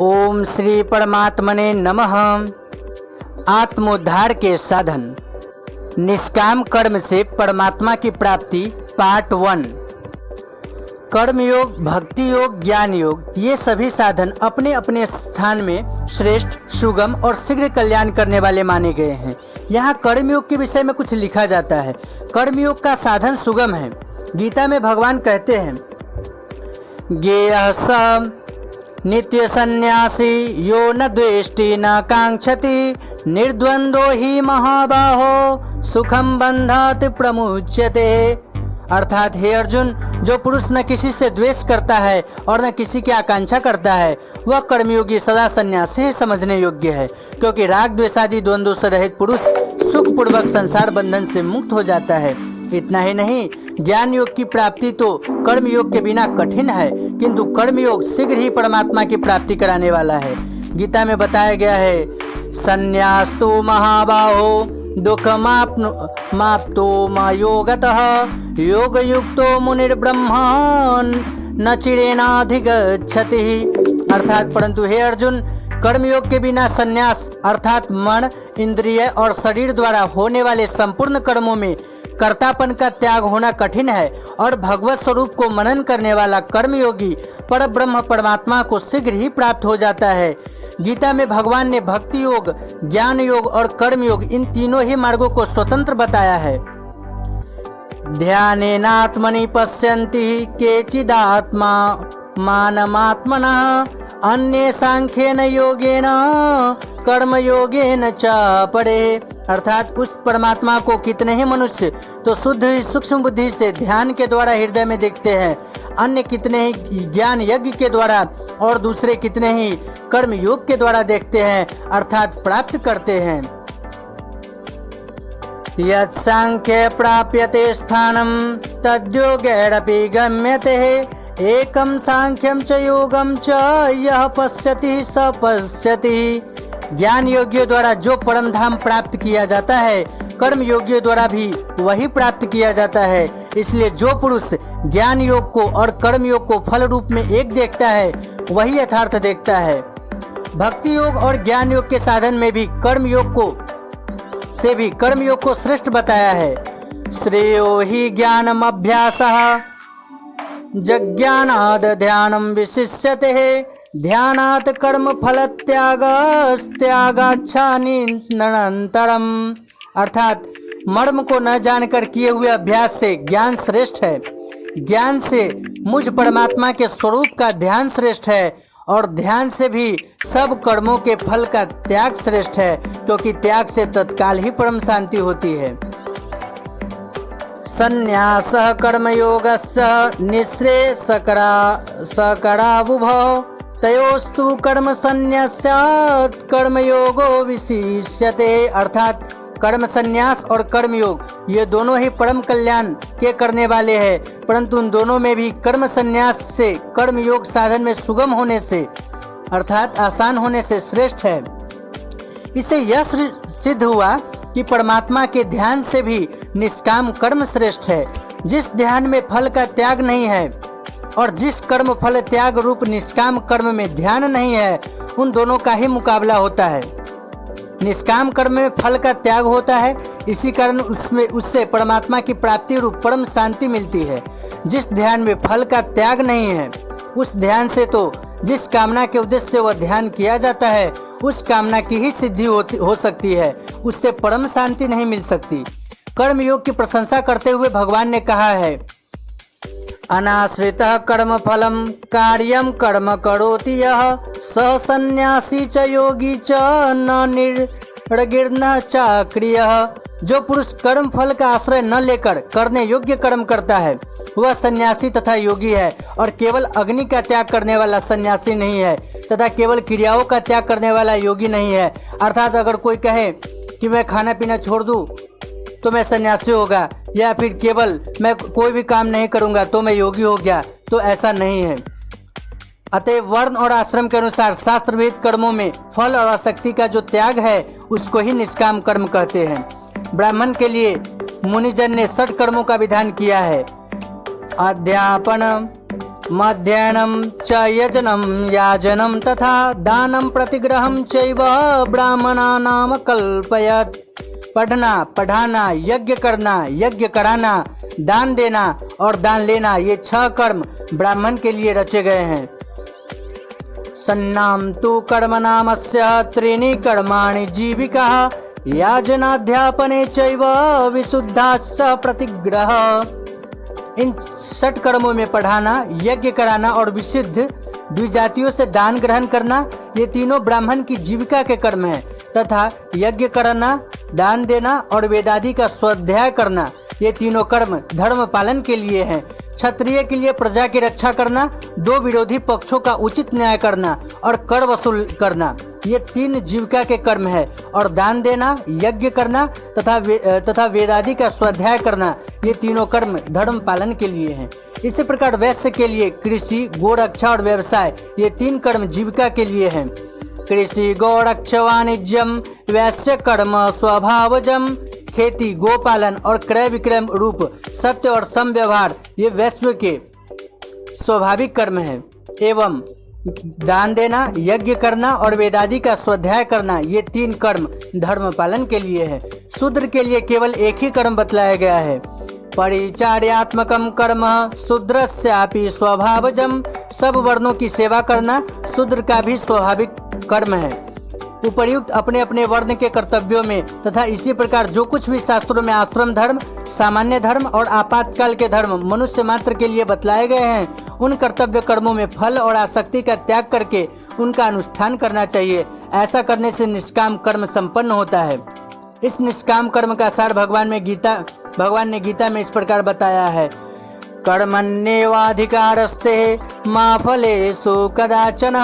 ओम श्री परमात्मने नमः। आत्मोद्धार के साधन, निष्काम कर्म से परमात्मा की प्राप्ति, पार्ट 1। कर्मयोग, भक्ति योग, ज्ञान योग, ये सभी साधन अपने अपने स्थान में श्रेष्ठ, सुगम और शीघ्र कल्याण करने वाले माने गए हैं। यहाँ कर्मयोग के विषय में कुछ लिखा जाता है। कर्मयोग का साधन सुगम है। गीता में भगवान कहते हैं, ज्ञेयः स नित्य सन्यासी यो न द्वेष्टि न कांक्षति निर्द्वंद्वो ही महाबाहो सुखम बंधात प्रमुच्यते। अर्थात हे अर्जुन, जो पुरुष न किसी से द्वेष करता है और न किसी की आकांक्षा करता है, वह कर्मयोगी सदा सन्यासी ही समझने योग्य है, क्योंकि राग द्वेषादि द्वंद्वों से रहित पुरुष सुखपूर्वक संसार बंधन से मुक्त हो जाता है। इतना ही नहीं, ज्ञान योग की प्राप्ति तो कर्म योग के बिना कठिन है, किंतु कर्म योग शीघ्र ही परमात्मा की प्राप्ति कराने वाला है। गीता में बताया गया है, संन्यास्तो महाबाहो दुःखमाप्तो योगतः योगयुक्तो मुनिर्ब्रह्मा न चिरेणाधिगच्छति। अर्थात परंतु हे अर्जुन, कर्मयोग के बिना संन्यास अर्थात मन, इंद्रिय और शरीर द्वारा होने वाले संपूर्ण कर्मों में कर्तापन का त्याग होना कठिन है, और भगवत स्वरूप को मनन करने वाला कर्मयोगी पर ब्रह्म परमात्मा को शीघ्र ही प्राप्त हो जाता है। गीता में भगवान ने भक्ति योग, ज्ञान योग और कर्म योग, इन तीनों ही मार्गों को स्वतंत्र बताया है। ध्यानेनात्मनि पश्यन्ति केचिदात्मा मानमात्मना अन्ये सांख्येन योगेन कर्म योगेन च परे। अर्थात उस परमात्मा को कितने ही मनुष्य तो शुद्ध सूक्ष्म बुद्धि से ध्यान के द्वारा हृदय में देखते हैं, अन्य कितने ही ज्ञान यज्ञ के द्वारा और दूसरे कितने ही कर्म योग के द्वारा देखते हैं, अर्थात प्राप्त करते हैं। यत् सांख्ये प्राप्यते स्थानं तद्योगैरपि गम्यते एकम सांख्यम च योगम च यह पश्यति स पश्यति। ज्ञान योगियों द्वारा जो परम धाम प्राप्त किया जाता है, कर्म योगियों द्वारा भी वही प्राप्त किया जाता है। इसलिए जो पुरुष ज्ञान योग को और कर्म योग को फल रूप में एक देखता है, वही यथार्थ देखता है। भक्ति योग और ज्ञान योग के साधन में भी कर्म योग को श्रेष्ठ बताया है। श्रेयो हि ज्ञानम अभ्यासः जज्ञानाद ध्यानम विशिष्यते ध्यानात् कर्म फल त्यागाच्छानिरंतरम। अर्थात मर्म को न जानकर किए हुए अभ्यास से ज्ञान श्रेष्ठ है, ज्ञान से मुझ परमात्मा के स्वरूप का ध्यान श्रेष्ठ है, और ध्यान से भी सब कर्मों के फल का त्याग श्रेष्ठ है, क्योंकि त्याग से तत्काल ही परम शांति होती है। संन्यासः कर्मयोगस्य निःश्रेयसकरावुभौ तयोस्तु कर्म संन्यासात् कर्मयोगो विशिष्यते। अर्थात कर्म संन्यास और कर्मयोग ये दोनों ही परम कल्याण के करने वाले हैं, परंतु उन दोनों में भी कर्म संन्यास से कर्मयोग साधन में सुगम होने से अर्थात आसान होने से श्रेष्ठ है। इससे यह सिद्ध हुआ कि परमात्मा के ध्यान से भी निष्काम कर्म श्रेष्ठ है। जिस ध्यान में फल का त्याग नहीं है और जिस कर्म फल त्याग रूप निष्काम कर्म में ध्यान नहीं है, उन दोनों का ही मुकाबला होता है। निष्काम कर्म में फल का त्याग होता है, इसी कारण उससे परमात्मा की प्राप्ति रूप परम शांति मिलती है। जिस ध्यान में फल का त्याग नहीं है, उस ध्यान से तो जिस कामना के उद्देश्य से वह ध्यान किया जाता है, उस कामना की ही सिद्धि हो सकती है, उससे परम शांति नहीं मिल सकती। कर्म योग की प्रशंसा करते हुए भगवान ने कहा है, अनाश्रितः कर्म फलम कार्यम कर्म करोति यः स सन्यासी च योगी च न निर्गिर्न चाक्रियः। जो पुरुष कर्म फल का आश्रय न लेकर करने योग्य कर्म करता है, वह सन्यासी तथा योगी है, और केवल अग्नि का त्याग करने वाला सन्यासी नहीं है, तथा केवल क्रियाओं का त्याग करने वाला योगी नहीं है। अर्थात अगर कोई कहे कि मैं खाना पीना छोड़ दूं तो मैं सन्यासी होगा, या फिर केवल मैं कोई भी काम नहीं करूंगा तो मैं योगी हो गया, तो ऐसा नहीं है। अतः वर्ण और आश्रम के अनुसार शास्त्र विहित कर्मों में फल और आसक्ति का जो त्याग है, उसको ही निष्काम कर्म कहते हैं। ब्राह्मण के लिए मुनिजन ने 60 कर्मों का विधान किया है। अध्यापन, मध्याह्नं च यजनं याजनं तथा दानं प्रतिग्रहं चैव ब्राह्मणानां कल्पयत्। पढ़ना, पढ़ाना, यज्ञ करना, यज्ञ कराना, दान देना और दान लेना, ये 6 कर्म ब्राह्मण के लिए रचे गए हैं। सन्नाम तु कर्मणामस्य त्रीणि कर्माणि जीविका याजनाध्यापने चैव विशुद्धाश्च प्रतिग्रह। इन 6 कर्मों में पढ़ाना, यज्ञ कराना और विशुद्ध द्विजातियों से दान ग्रहण करना, ये तीनों ब्राह्मण की जीविका के कर्म हैं तथा यज्ञ करना, दान देना और वेदादि का स्वाध्याय करना, ये तीनों कर्म धर्म पालन के लिए हैं। क्षत्रिय के लिए प्रजा की रक्षा करना, 2 विरोधी पक्षों का उचित न्याय करना और कर वसूल करना, ये 3 जीविका के कर्म है। और दान देना, यज्ञ करना तथा वेदादि का स्वाध्याय करना, ये तीनों कर्म धर्म पालन के लिए हैं। इसी प्रकार वैश्य के लिए कृषि, गोरक्षा और व्यवसाय, ये 3 कर्म जीविका के लिए हैं। कृषि गोरक्ष वाणिज्यम वैश्य कर्म स्वभावजम। खेती, गोपालन और क्रय विक्रय रूप सत्य और सम व्यवहार, ये वैश्य के स्वाभाविक कर्म हैं। एवं दान देना, यज्ञ करना और वेदादि का स्वाध्याय करना, ये 3 कर्म धर्म पालन के लिए है। शूद्र के लिए केवल एक ही कर्म बतलाया गया है। परिचार्यात्मकम कर्म शूद्रस्यापि स्वभावजम। सब वर्णों की सेवा करना शूद्र का भी स्वाभाविक कर्म है। उपर्युक्त अपने अपने वर्ण के कर्तव्यों में तथा इसी प्रकार जो कुछ भी शास्त्रों में आश्रम धर्म, सामान्य धर्म और आपातकाल के धर्म मनुष्य मात्र के लिए बतलाए गए हैं, उन कर्तव्य कर्मों में फल और आसक्ति का त्याग करके उनका अनुष्ठान करना चाहिए। ऐसा करने से निष्काम कर्म संपन्न होता है। इस निष्काम कर्म का सार भगवान ने गीता में इस प्रकार बताया है। कर्मण्येवाधिकारस्ते मा फलेषु कदाचन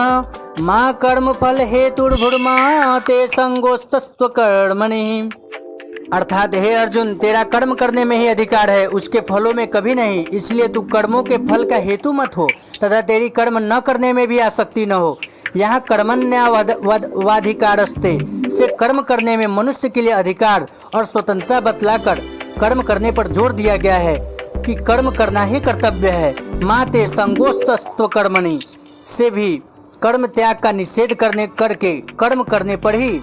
मा कर्म फल हेतुर्भुर्मा ते संगोस्तस्त्व कर्मणि। अर्थात हे अर्जुन, तेरा कर्म करने में ही अधिकार है, उसके फलों में कभी नहीं। इसलिए तू कर्मों के फल का हेतु मत हो तथा तेरी कर्म न करने में भी आसक्ति न हो। यहाँ कर्मण्येवाधिकारस्ते से कर्म करने में मनुष्य के लिए अधिकार और स्वतंत्रता बतलाकर कर्म करने पर जोर दिया गया है कि कर्म करना ही कर्तव्य है। माते संगोस्तस्त्व कर्मणि से भी कर्म त्याग का निषेध करके कर्म करने पर ही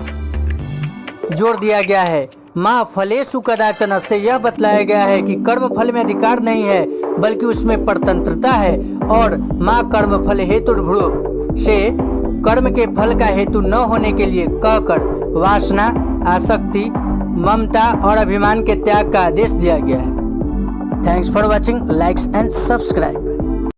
जोर दिया गया है। माँ फलेषु कदाचन से यह बतलाया गया है कि कर्म फल में अधिकार नहीं है बल्कि उसमें परतंत्रता है। और माँ कर्म फल हेतुर्भुः से कर्म के फल का हेतु न होने के लिए कहकर वासना, आसक्ति, ममता और अभिमान के त्याग का आदेश दिया गया है। Thanks for watching, likes and subscribe.